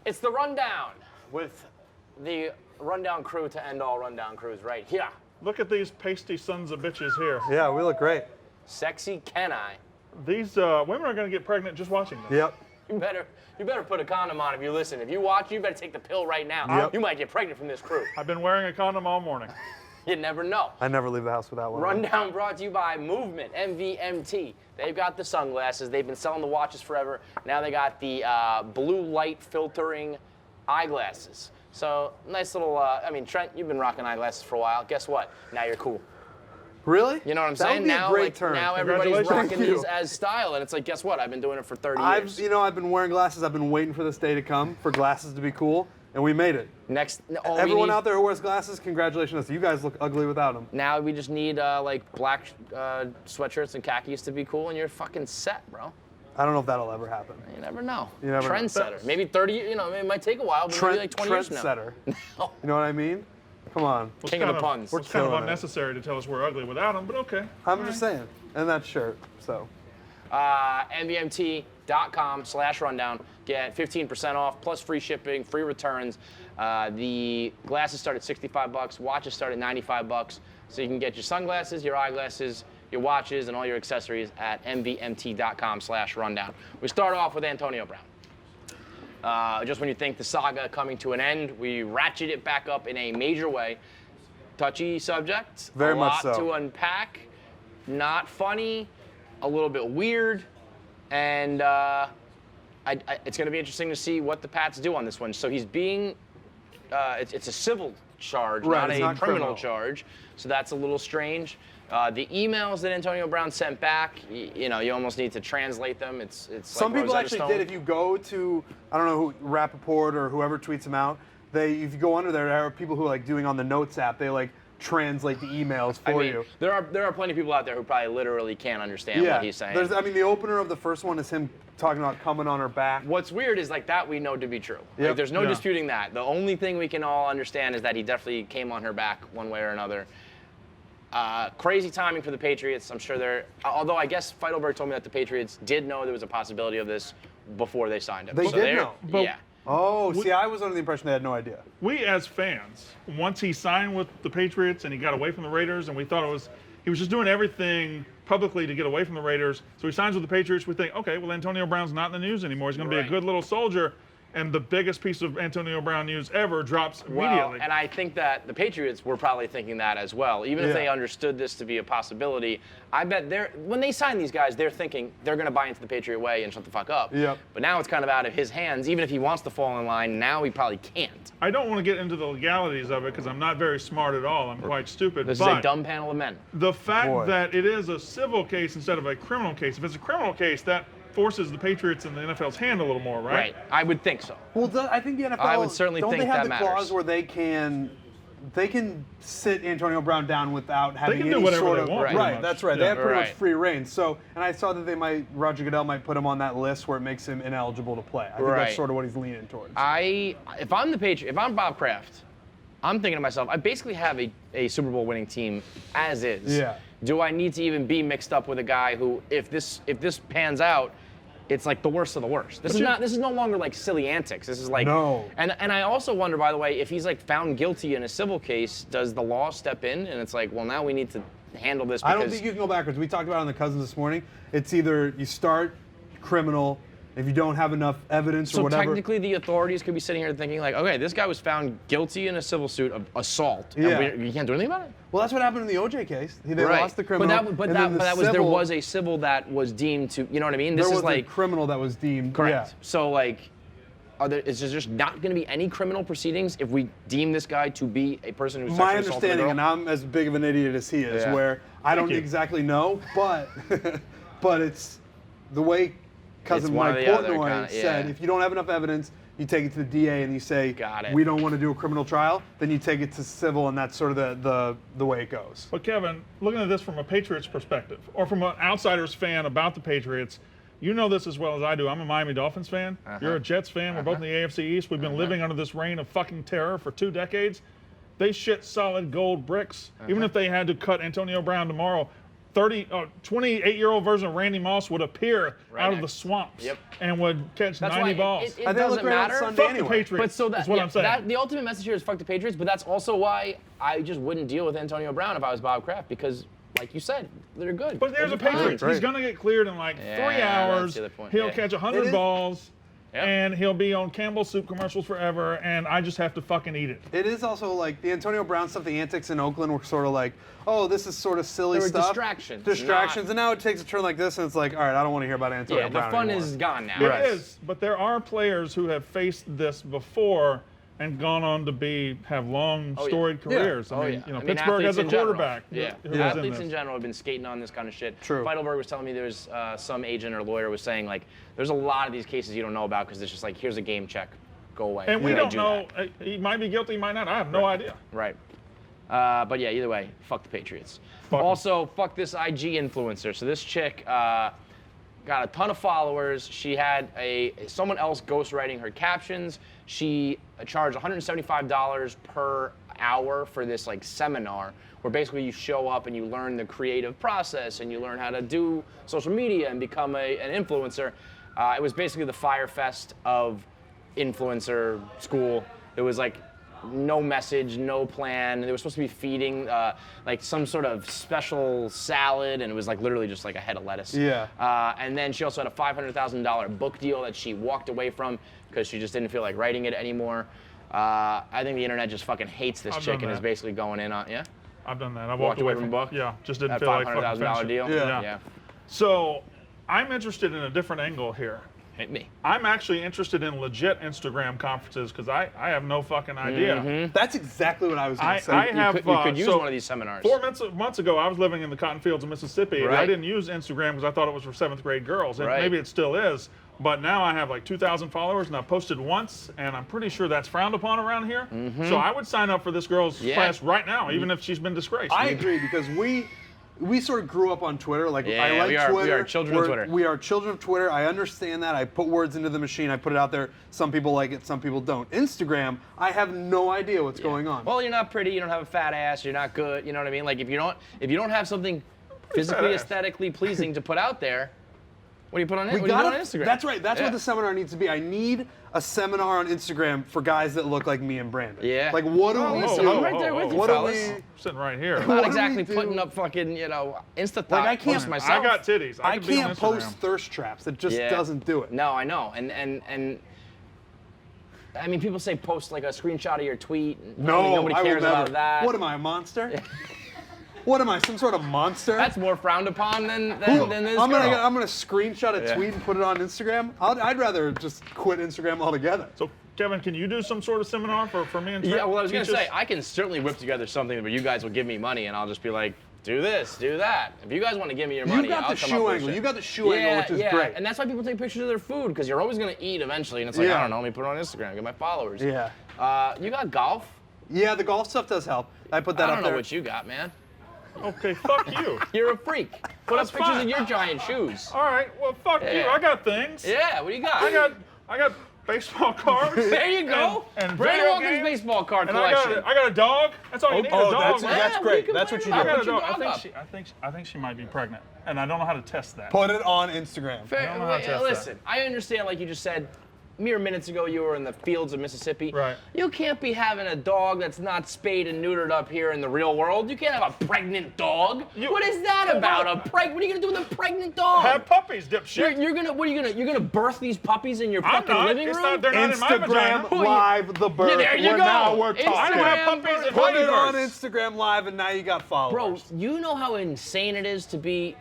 It's the Rundown with the Rundown crew to end all Rundown crews right here. Look at these pasty sons of bitches here. Yeah, we look great. Sexy can I? These women are going to get pregnant just watching this. Yep. You better put a condom on if you listen. If you watch, you better take the pill right now. Yep. You might get pregnant from this crew. I've been wearing a condom all morning. You never know. I never leave the house without one. Rundown brought to you by Movement, MVMT. They've got the sunglasses. They've been selling the watches forever. Now they got the blue light filtering eyeglasses. So nice little, I mean, Trent, you've been rocking eyeglasses for a while. Guess what? Now you're cool. Really? You know what I'm That saying? would be Now, a great turn. now everybody's rocking Thank you. these as style, and it's like, guess what? I've been doing it for 30 years. I've been wearing glasses. I've been waiting for this day to come for glasses to be cool, and we made it. Everyone out there who wears glasses, congratulations. You guys look ugly without them. Now we just need like black sweatshirts and khakis to be cool, and you're fucking set, bro. I don't know if that'll ever happen. You never know. You never know. Trendsetter. Maybe 30, it might take a while, but maybe like 20 years from now. Trendsetter. You know what I mean? Come on. King of the puns. It's kind of killing it. unnecessary to tell us we're ugly without them, but okay. I'm just saying. And that shirt, so. MVMT.com/rundown. Get 15% off, plus free shipping, free returns. The glasses start at $65. Watches start at $95. So you can get your sunglasses, your eyeglasses, your watches, and all your accessories at MVMT.com/rundown. We start off with Antonio Brown. Just when you think the saga coming to an end, we ratchet it back up in a major way. Touchy subject. Very much so. A lot to unpack. Not funny. A little bit weird. And it's going to be interesting to see what the Pats do on this one. So he's being, it's a civil charge, Right, not it's a not criminal criminal. charge. So that's a little strange. The emails that Antonio Brown sent back, you almost need to translate them. It's Some like people Rosetta actually Stone. did. If you go to, I don't know who, Rappaport or whoever tweets them out, if you go under there are people who are like doing on the Notes app, they like translate the emails for you. There are plenty of people out there who probably literally can't understand what he's saying. The opener of the first one is him talking about coming on her back. What's weird is like that we know to be true. Yep. Like, there's no Yeah. disputing that. The only thing we can all understand is that he definitely came on her back one way or another. Crazy timing for the Patriots. I'm sure although I guess Feidelberg told me that the Patriots did know there was a possibility of this before they signed him. They did know. But- Yeah. Oh, see, I was under the impression they had no idea. We as fans, once he signed with the Patriots and he got away from the Raiders, and we thought he was just doing everything publicly to get away from the Raiders. So he signs with the Patriots. We think, okay, well, Antonio Brown's not in the news anymore. He's going to be a Right. good little soldier. And the biggest piece of Antonio Brown news ever drops Well, immediately. and I think that the Patriots were probably thinking that as well. Even if Yeah. they understood this to be a possibility, I bet when they sign these guys, they're thinking they're going to buy into the Patriot way and shut the fuck up. Yep. But now it's kind of out of his hands. Even if he wants to fall in line, now he probably can't. I don't want to get into the legalities of it because I'm not very smart at all. I'm quite stupid. This but is a dumb panel of men. the fact Boy. that it is a civil case instead of a criminal case, if it's a criminal case, that forces the Patriots and the NFL's hand a little more, right? Right. I would think so. Well, I think the NFL. I would certainly don't think they have that the matters. clause where they can sit Antonio Brown down without having can do any whatever sort they of want, pretty right. much. That's right. They Yeah. have pretty Right. much free reign. So, and I saw that Roger Goodell might put him on that list where it makes him ineligible to play. I think Right. that's sort of what he's leaning towards. If I'm the Patriot, if I'm Bob Kraft, I'm thinking to myself, I basically have a Super Bowl winning team as is. Yeah. Do I need to even be mixed up with a guy who, if this pans out, it's like the worst of the worst. This is no longer like silly antics. This is like No. And I also wonder, by the way, if he's like found guilty in a civil case, does the law step in and it's like, well, now we need to handle this because I don't think you can go backwards. We talked about it on the Cousins this morning. It's either you start criminal if you don't have enough evidence or so whatever. technically the authorities could be sitting here thinking like, okay, this guy was found guilty in a civil suit of assault. Yeah. And you can't do anything about it? Well, that's what happened in the OJ case. They Right. lost the criminal. But and then the there civil- was a civil that was deemed to, you know what I mean? This there is was like a criminal that was deemed correct. Yeah. So like, is there just not going to be any criminal proceedings if we deem this guy to be a person who's My sexually assaulted a understanding, girl? and I'm as big of an idiot as he is, Yeah. where I don't you. exactly know, but but it's the way cousin one or Mike the other, Portnoy kinda, said, yeah. if you don't have enough evidence, you take it to the DA and you say, Got it. we don't want to do a criminal trial, then you take it to civil, and that's sort of the way it goes. But Kevin, looking at this from a Patriots perspective, or from an outsider's fan about the Patriots, you know this as well as I do. I'm a Miami Dolphins fan. You're a Jets fan. We're both in the AFC East. We've been living under this reign of fucking terror for 2 decades. They shit solid gold bricks. Even if they had to cut Antonio Brown tomorrow, 28-year-old version of Randy Moss would appear out of next. the swamps Yep. and would catch 90 balls. I think look doesn't great on matter. Sunday Fuck the anyway. Patriots. But so is what I'm saying. the ultimate message here is fuck the Patriots, but that's also why I just wouldn't deal with Antonio Brown if I was Bob Kraft, because, like you said, they're good. But there's They'll a be fine. Patriots. He's going to get cleared in like 3 Yeah, hours. that's the other point. He'll Yeah. catch It 100 is- balls, Yep. and he'll be on Campbell's soup commercials forever, and I just have to fucking eat it. It is also like the Antonio Brown stuff, the antics in Oakland were sort of like, oh, this is sort of silly They were stuff. distractions, Distractions, and now it takes a turn like this, and it's like, all right, I don't want to hear about Antonio Yeah, the Brown fun anymore. is gone now. It is, but there are players who have faced this before and gone on to have long, storied careers. Oh, I mean, yeah. you know, I mean, Pittsburgh has athletes a in general. quarterback. Yeah, who was in athletes this. in general have been skating on this kind of shit. True. Feidelberg was telling me there's some agent or lawyer was saying, like, there's a lot of these cases you don't know about because it's just like, here's a game check, go away. And we They don't do know. that. He might be guilty, he might not. I have no idea. Right. But yeah, either way, fuck the Patriots. Fuck 'em. Also, fuck this IG influencer. So this chick got a ton of followers. She had someone else ghostwriting her captions. She charged $175 per hour for this like seminar where basically you show up and you learn the creative process and you learn how to do social media and become an influencer. It was basically the Fire Fest of influencer school. It was like no message, no plan. They were supposed to be feeding like some sort of special salad, and it was like literally just like a head of lettuce. Yeah. And then she also had a $500,000 book deal that she walked away from because she just didn't feel like writing it anymore. I think the internet just fucking hates this I've chick done and is that. basically going in on, I've done that. I walked away from a book? Yeah, just didn't that feel like fucking $500,000 finishing. deal. Yeah. So I'm interested in a different angle here. Hit me. I'm actually interested in legit Instagram conferences because I have no fucking idea. That's exactly what I was going to say. I have. You could use so one of these seminars. 4 months ago, I was living in the cotton fields of Mississippi, and I Right. didn't use Instagram because I thought it was for 7th grade girls, and Right. maybe it still is. But now I have like 2,000 followers, and I've posted once, and I'm pretty sure that's frowned upon around here. So I would sign up for this girl's Yeah. class right now, even if she's been disgraced. I agree because we sort of grew up on Twitter. Like Yeah, I like we are Twitter. children of Twitter. We are children of Twitter. I understand that. I put words into the machine. I put it out there. Some people like it. Some people don't. Instagram, I have no idea what's going on. Well, you're not pretty. You don't have a fat ass. You're not good. You know what I mean? Like if you don't have something physically, ass. aesthetically pleasing to put out there, what do you put on it? we What do you gotta, put on Instagram? That's right. That's Yeah. what the seminar needs to be. I need a seminar on Instagram for guys that look like me and Brandon. Yeah. Like what do we listen, do? I'm right there with you, What do fellas. we? Sitting right here. Not what do exactly we do? putting up fucking, Insta Like, I thought can't- posts myself. I got titties. I could be on can't post Instagram. thirst traps. It just Yeah. doesn't do it. No, I know. And I mean, people say post like a screenshot of your tweet. No, nobody I will cares never. about that. What am I, a monster? What am I, some sort of monster? That's more frowned upon than this I'm girl. gonna screenshot a Yeah. tweet and put it on Instagram. I'd rather just quit Instagram altogether. So, Kevin, can you do some sort of seminar for me and Trent? Yeah, well, I was gonna Teach us? say I can certainly whip together something where you guys will give me money, and I'll just be like, do this, do that. If you guys want to give me your money, You got I'll the come shoe up with angle. shit. You got the shoe angle, which is great. And that's why people take pictures of their food because you're always gonna eat eventually, and it's like Yeah. I don't know, let me put it on Instagram, get my followers. Yeah. You got golf? Yeah, the golf stuff does help. I put that I up don't know there. what you got, man. Okay, fuck you. You're a freak. Put That's up pictures fine. of your giant shoes. All right, well, fuck you. Yeah. I got things. Yeah, what do you got? I got baseball cards. There you go. And Brandon video Walker's games. baseball card And collection. I got a dog. That's all you need. oh, a dog. that's- right? that's Yeah, great. we can That's play what you around. do. I got a Put your dog. dog up. I think she might be pregnant, and I don't know how to test that. Put it on Instagram. Fair, don't know how to test listen, I understand, like you just said, mere minutes ago you were in the fields of Mississippi. Right. You can't be having a dog that's not spayed and neutered up here in the real world. You can't have a pregnant dog. What is that about? What are you gonna do with a pregnant dog? Have puppies, dipshit. You're gonna birth these puppies in your I'm fucking not. living It's room? not. They're not in my vagina. Instagram Live the bird. Yeah, there you go. Now we're Instagram talking. I don't have puppies in my Put it on universe. Instagram Live, and now you got followers. Bro, you know how insane it is to be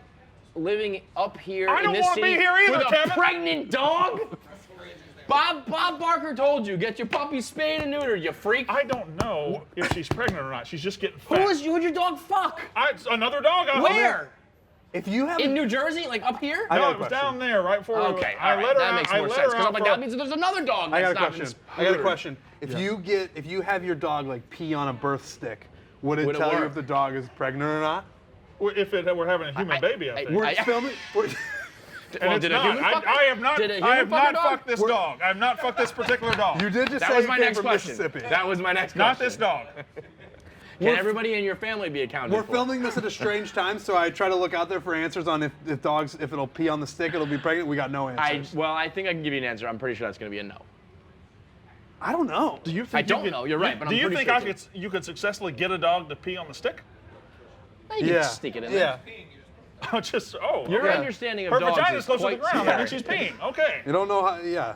living up here I in don't this wanna be city here either, with a Kevin. pregnant dog? Bob Barker told you, get your puppy spayed and neutered, you freak. I don't know if she's pregnant or not. She's just getting fat. Who'd your dog fuck? Another dog? Where? If you have In New Jersey? Like up here? I got No, a it was question. down there right before. Okay, I all right, let her that out. makes I more let sense. her Because out I'm like, for- that means there's another dog I got a that's not question. been I got a neutered. question. If you have your dog like pee on a birth stick, would it Would it tell you work? if the dog is pregnant or not? If we're having a human baby, I think. We're I- filming. And Well, it's did a not. human fuck I it? have not. Did a I human have fuck a not dog? fucked this dog. I have not fucked this particular dog. You did just That say was you my came next from question. Mississippi. That was my next question. Not this dog. Can everybody in your family be accounted We're for? filming this at a strange time, so I try to look out there for answers on if it'll pee on the stick, it'll be pregnant. We got no answers. Well, I think I can give you an answer. I'm pretty sure that's going to be a no. I don't know. Do you think I don't know. You're right, but I'm pretty sure. Do you think you could successfully get a dog to pee on the stick? You can stick it in there. Yeah. Your okay. understanding of her dogs vagina's is close to the quite ground. That means scary. she's peeing. Okay. You don't know how. Yeah.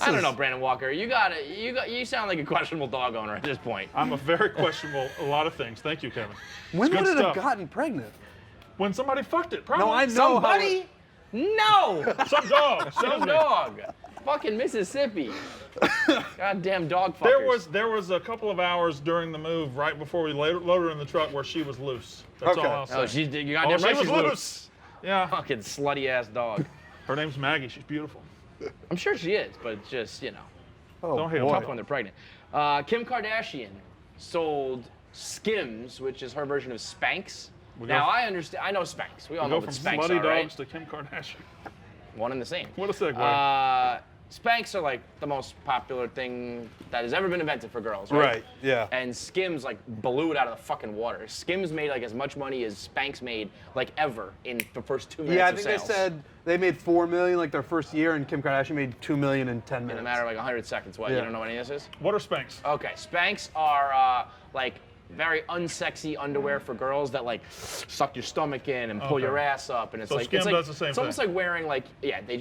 I don't know, Brandon Walker. You sound like a questionable dog owner at this point. I'm a very questionable a lot of things. Thank you, Kevin. When It's would good it have stuff. gotten pregnant? When somebody fucked it, probably. No, I know. Somebody? No. Some dog. Some dog. Fucking Mississippi. Goddamn dog fuckers. There was a couple of hours during the move right before we loaded her in the truck where she was loose. That's all I'll say. Oh, you goddamn she right was she's loose. Yeah. Fucking slutty ass dog. Her name's Maggie. She's beautiful. I'm sure she is, but it's just, Oh, Don't hate boy. tough when they're pregnant. Kim Kardashian sold Skims, which is her version of Spanx. Now I understand. I know Spanx. We all know Go what from Spanx slutty are, right? dogs to Kim Kardashian. One and the same. What a segue. Spanx are like the most popular thing that has ever been invented for girls, right? Right. Yeah. And Skims like blew it out of the fucking water. Skims made like as much money as Spanx made like ever in the first 2 minutes Yeah, I of think sales. they said they made $4 million like their first year, and Kim Kardashian made $2 million in 10 minutes. in a matter of like 100 seconds. What? Yeah. You don't know what any of this is? What are Spanx? Okay, Spanx are like very unsexy underwear for girls that like suck your stomach in and pull Okay. your ass up, and it's So like Skim it's like does the same it's almost thing. like wearing like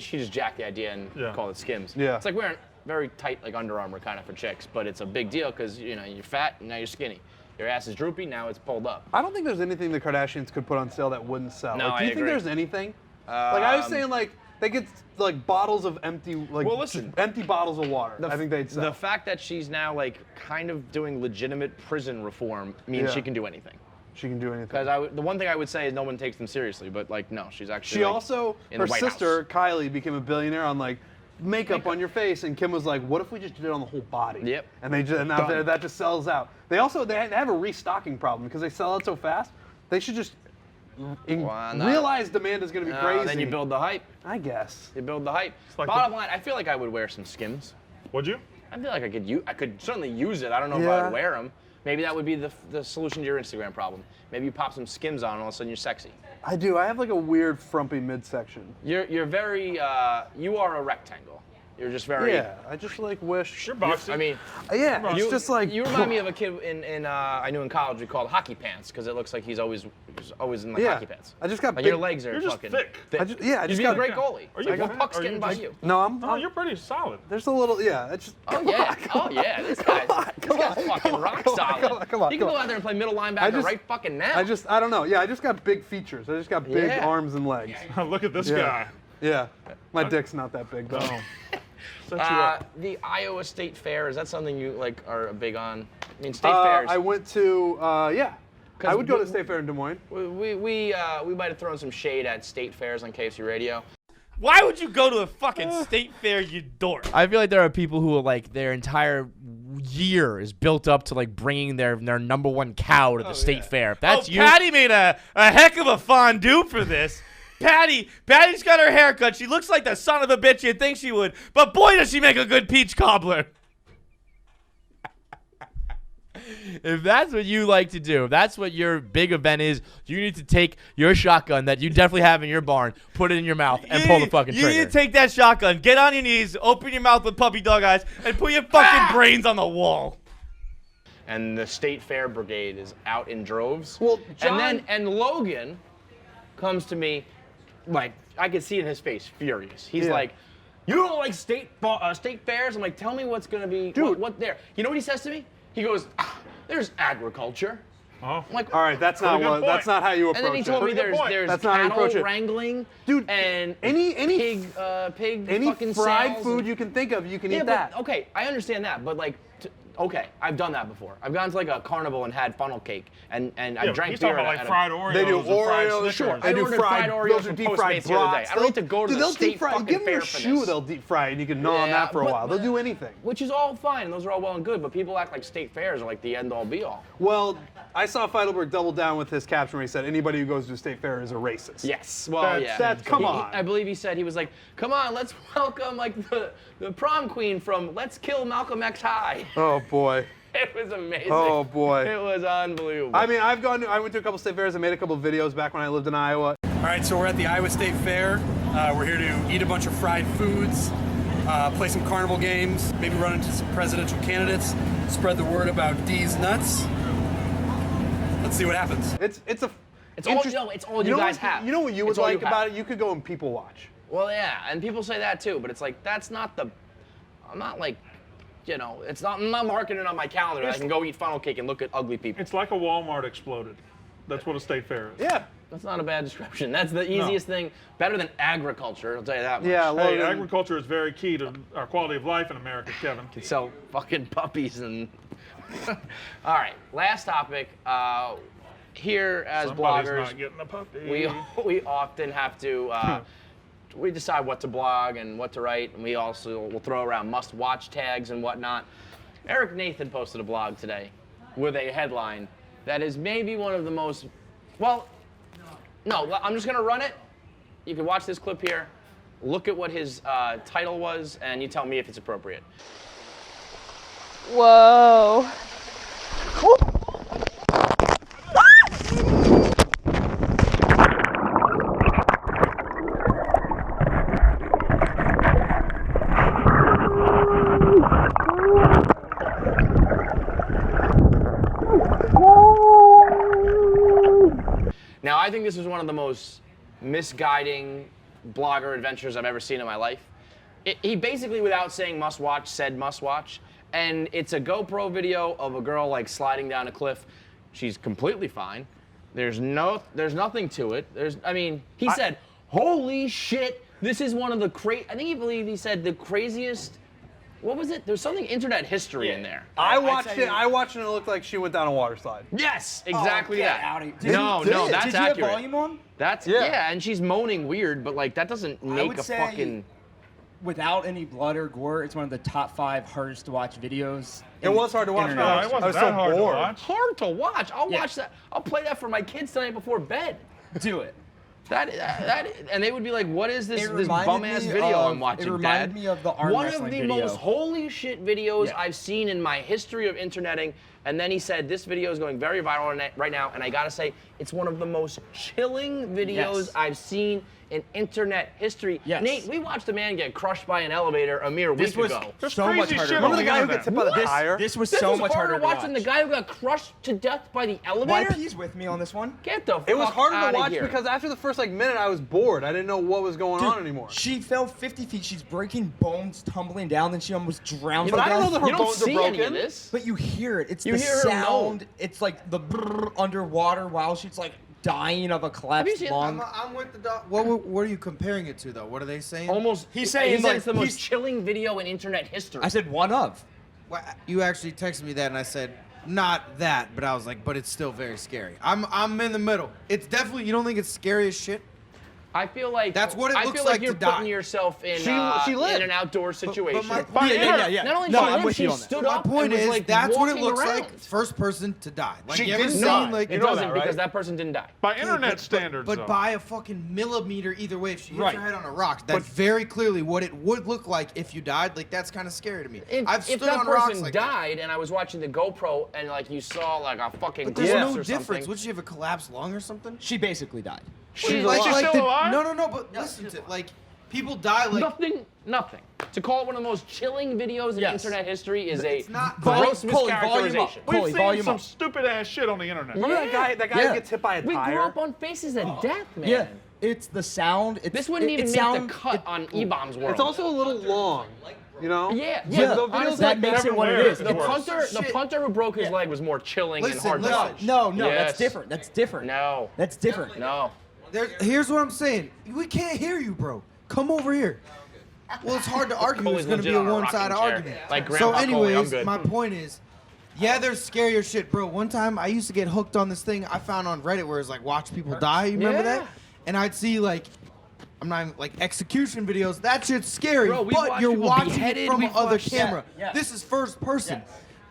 she just jacked the idea and called it Skims. Yeah. It's like wearing very tight like Under Armour kind of for chicks, but it's a big deal because you're fat and now you're skinny. Your ass is droopy, now it's pulled up. I don't think there's anything the Kardashians could put on sale that wouldn't sell. No, Like, do you I think agree. there's anything? Like I was saying, like they get like bottles of empty, like Well, listen. empty bottles of water. I think they'd sell. The fact that she's now like kind of doing legitimate prison reform means Yeah. she can do anything. She can do anything. Because the one thing I would say is no one takes them seriously, but like no, she's actually. She like, also, in her the White sister House. Kylie became a billionaire on like makeup on your face, and Kim was like, "What if we just did it on the whole body?" Yep. And now Done. that just sells out. They have a restocking problem because they sell out so fast. They should just realize demand is going to be crazy. Then you build the hype. I guess. You build the hype. like Bottom line, I feel like I would wear some Skims. Would you? I feel like I could certainly use it. I don't know if I Yeah. would wear them. Maybe that would be the solution to your Instagram problem. Maybe you pop some Skims on and all of a sudden you're sexy. I do. I have like a weird frumpy midsection. You're very, you are a rectangle. You're just very. Yeah. I just like wish. You're boxy. I mean, Yeah. It's just like you remind me of a kid I knew in college we called hockey pants because it looks like he's always in like Yeah. hockey pants. I just got like big. your legs are You're just fucking thick. I thick. just You'd got be a great goalie. Are you Like, what good? puck's Are you getting by just- you? No, I'm. Oh, you're pretty solid. There's a little. Yeah. It's just. Oh yeah. Oh yeah. This guy's fucking rock solid. come on, He come can go on. out there and play middle linebacker just- right fucking now. I don't know. Yeah, I just got big features. I just got big Yeah. arms and legs. Look at this Yeah. guy. Yeah. My dick's not that big though. Oh. Set you up. The Iowa State Fair, is that something you like are big on? I mean, state fairs. I went to. Yeah. 'Cause I would go we- to State Fair in Des Moines. We might have thrown some shade at state fairs on KFC Radio. Why would you go to a fucking state fair, you dork? I feel like there are people who are like their entire year is built up to like bringing their number one cow to the state fair. If that's you. Patty made a heck of a fondue for this. Patty's got her hair cut. She looks like the son of a bitch you'd think she would. But boy, does she make a good peach cobbler. If that's what you like to do, if that's what your big event is, you need to take your shotgun that you definitely have in your barn, put it in your mouth, and pull the fucking You trigger. need to take that shotgun, get on your knees, open your mouth with puppy dog eyes, and put your fucking brains on the wall. And the state fair brigade is out in droves. Well, John- and Logan comes to me, like I could see it in his face, furious. He's Yeah. like, "You don't like state fairs?" I'm like, "Tell me what's gonna be Dude. what there." You know what he says to me? He goes, "There's agriculture." Oh. I'm like, All right, that's Pretty not good what. That's point. not how you approach and then he told it. me Pretty good point. there's That's not how you cattle approach it. wrangling, Dude, and any pig any fucking fried sales food and- you can think of, you can Yeah, eat that. but, okay, I understand that, but like, okay, I've done that before. I've gone to like a carnival and had funnel cake, and I Yeah, drank he's beer. talking about at like a- fried Oreos. They do and fried Oreos, Snickers. sure. They I do ordered fried fried Oreos those are from deep Postmates fried the other day. brats. I don't need to go to Dude, the they'll state deep fry. fucking Give them fair your for shoe, this. they'll deep fry, and you can gnaw on Yeah, that for a but- while. They'll do anything. Which is all fine, and those are all well and good, but people act like state fairs are like the end all be all. Well, I saw Feidelberg double down with his caption where he said, "Anybody who goes to a state fair is a racist." Yes. Well, That's- yeah. that's- come He- on. I believe he said he was like, "Come on, let's welcome like the prom queen from Let's Kill Malcolm X High." Oh boy. It was amazing. Oh boy. It was unbelievable. I mean, I went to a couple state fairs. I made a couple videos back when I lived in Iowa. All right, so we're at the Iowa State Fair. We're here to eat a bunch of fried foods, play some carnival games, maybe run into some presidential candidates, spread the word about D's nuts. Let's see what happens. It's all you guys have. You know what you would It's all like you about have. it? You could go and people watch. Well, yeah, and people say that too, but it's like that's not the. I'm not like, you know, it's not. I'm not marking it on my calendar. I can go eat funnel cake and look at ugly people. It's like a Walmart exploded. That's what a state fair is. Yeah. That's not a bad description. That's the easiest thing. Better than agriculture, I'll tell you that much. Yeah. Hey, Well, agriculture is very key to our quality of life in America, Kevin. Sell fucking puppies and. All right, last topic. Here as Somebody's bloggers, not getting a puppy. we often have to we decide what to blog and what to write, and we also will throw around must-watch tags and whatnot. Eric Nathan posted a blog today with a headline that is maybe one of the most no, I'm just gonna run it. You can watch this clip here. Look at what his title was, and you tell me if it's appropriate. Whoa. Now, I think this is one of the most misguiding blogger adventures I've ever seen in my life. He basically, without saying must watch, said must watch. And it's a GoPro video of a girl like sliding down a cliff. She's completely fine. There's nothing to it. He said, holy shit, this is one of the he said the craziest, what was it? There's something internet history in there. I watched it and it looked like she went down a water slide. Yes, exactly that. No, that's did you accurate. have volume on? That's yeah, and she's moaning weird, but like that doesn't make would a say fucking. Without any blood or gore, it's one of the top 5 hardest to watch videos. It was hard to watch. internet. No, it I wasn't was that so hard bored. to watch. Hard to watch. I'll Yeah. watch that. I'll play that for my kids tonight before bed. Do it. That and they would be like, "What is this It bum reminded ass me video of- I'm watching, it reminded Dad?" me of the arm One of wrestling the video. most holy shit videos Yeah. I've seen in my history of interneting. And then he said, "This video is going very viral right now." And I gotta say, it's one of the most chilling videos Yes. I've seen in internet history. Yes. Nate, we watched a man get crushed by an elevator a mere week was ago. There's so much crazy harder. shit Remember on the guy who gets hit by the What? tire? This was This so was much harder to watching watch. the guy who got crushed to death by the elevator. YP's with me on this one. Get the fuck It was harder outta to watch here. because after the first minute I was bored. I didn't know what was going on anymore. She fell 50 feet. She's breaking bones, tumbling down, then she almost drowned. But to I don't know death. that her you don't bones are see any of broken. this. But you hear it. It's You the hear her sound. moan. It's like the brrr underwater while she's like dying of a collapsed seen- lung. I'm with the doc. What are you comparing it to, though? What are they saying? Almost. He's saying, he said like, it's the most he's- chilling video in internet history. I said one of. Well, you actually texted me that, and I said not that, but I was like, but it's still very scary. I'm in the middle. It's definitely. You don't think it's scary as shit? I feel like That's what it I looks feel like like you're to die. putting yourself in She lived. in an outdoor situation. my- Yeah. Not only No, she I'm lived, with she you on that. stood My up point and was is, like that's what it walking looks around. like. First person to die. Like She you ever didn't seen die. like It know doesn't that, right? because that person didn't die. By internet standards, but though. by a fucking millimeter either way. If she hits Right. her head on a rock, that's very clearly what it would look like if you died. Like that's kind of scary to me. I've If stood that on rocks person like that. died and I was watching the GoPro and like you saw like a fucking But there's glimpse no or difference. something. Would she have a collapsed lung or something? She basically died. She's Like, alive. she's still alive? No. But listen to like people die like. Nothing. To call it one of the most chilling videos in Yes. internet history is a It's not- gross Coley, volume up. mischaracterization. We've Coley, seen volume some up. stupid ass shit on the internet. Remember that guy? That guy Yeah. who gets hit by a We tire. grew up on Faces of Death, man. Yeah. It's the sound. It's, This wouldn't it- even it make sound- the cut on E-Bomb's World. It's also a little long. You know? Yeah. Yeah, the videos honestly, that makes it what it is. The It's punter, Shit. who broke his leg was more chilling and Listen, hard to listen. watch. No, Yes. that's different. That's different. No. That's different. No. Here's what I'm saying. We can't hear you, bro. Come over here. Well, it's hard to argue. Coley's It's going to legit be a on a one-sided rocking chair. argument. Like so, Grandpa Coley, I'm anyways, good. my point is, yeah, there's scarier shit, bro. One time, I used to get hooked on this thing I found on Reddit where it's like watch people die. You remember Yeah. that? And I'd see like, I'm not even, like execution videos. That shit's scary, Bro, we but watch you're people watching beheaded, it from we other watch- camera. Yeah. This is first person.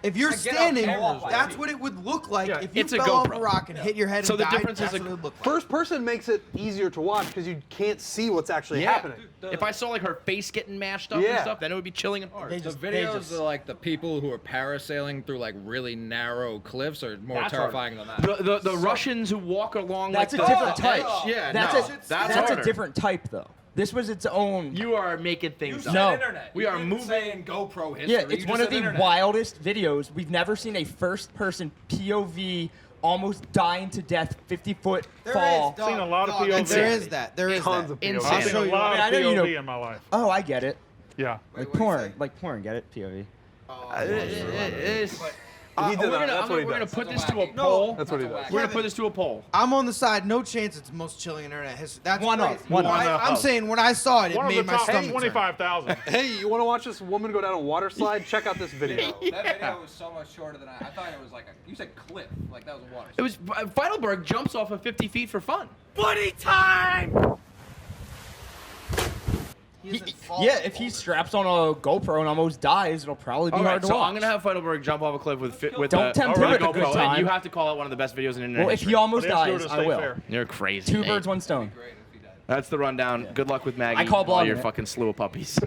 If you're I get standing, how cameras that's what it would look like Yeah, if you it's a fell off GoPro. a rock and hit your head So and the died. difference is That's a- what it would look like. First person makes it easier to watch because you can't see what's actually happening. If I saw like her face getting mashed up and Yeah. stuff, then it would be chilling and hard. They The just- they videos just- of like the people who are parasailing through like really narrow cliffs are more That's terrifying than that. The Russians who walk along That's like a the different type. Yeah, That's no, a that's that's harder. a different type though. This was its own. You are making things up. No. We are moving. saying GoPro history. Yeah, it's one of the wildest videos. We've never seen a first-person POV almost dying to death 50-foot There fall. is, dog, Seen a lot of dog, POV. There is that. There is Tons that. of POV. I've Insane. seen a lot I of know you know- POV in my life. Oh, I get it. Yeah. Like porn. Like porn, get it? POV. He did that. That's what he We're gonna does. put this to a poll. That's what he does. We're gonna put this to a poll. I'm on the side. No chance it's the most chilling internet history. That's One crazy. up, one up. I'm saying when I saw it, it One of made the my top stomach turn. 25,000. Hey, you want to watch this woman go down a water slide? Check out this video. That video was so much shorter than I thought it was like you said cliff, like that was a water. It was Feidelberg jumps off of 50 feet for fun. Buddy time. Yeah, if he straps on a GoPro and almost dies, it'll probably be All hard right, to so watch. I'm gonna have Feidelberg jump off a cliff with Don't a tempt him at a good GoPro, time. and you have to call it one of the best videos in internet Well, if history. he almost But he has to do it dies, to I stay will. fair. You're crazy. Two Nate. birds, one stone. That's the rundown. Good luck with Maggie. I call and all blogging your it. fucking slew of puppies.